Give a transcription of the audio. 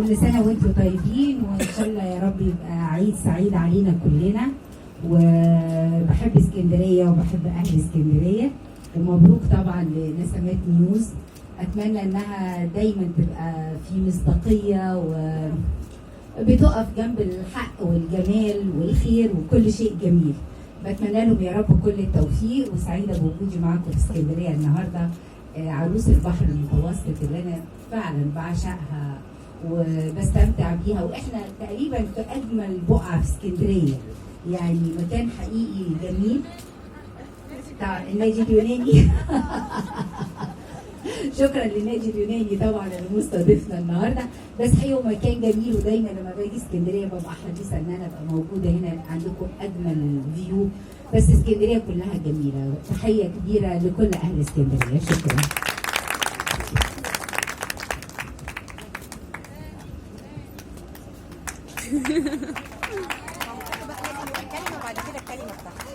كل سنة وانتم طيبين، وان شاء الله يا رب يبقى عيد سعيد علينا كلنا. وبحب اسكندرية وبحب اهل اسكندرية، ومبروك طبعا لنسمات نيوز. اتمنى انها دايما تبقى في مصداقية وبتقف جنب الحق والجمال والخير وكل شيء جميل. بتمنى لهم يا رب كل التوفيق، وسعيدة بوجودي معاكم في اسكندرية النهارده، عروس البحر المتوسط اللي انا فعلا بعشقها وبستمتع بيها. واحنا تقريبا في اجمل بقعه في اسكندريه، يعني مكان حقيقي جميل. النادي اليوناني شكرا للنادي اليوناني طبعا اللي مستضيفنا النهارده. بس حقيقي مكان جميل، ودايما لما باجي اسكندريه ببقى حريصه ان انا ابقى موجوده هنا. عندكم اجمل فيو، بس اسكندريه كلها جميله. تحيه كبيره لكل اهل اسكندريه. شكرا. كلمة بعد كده الكلمة بتاعتك.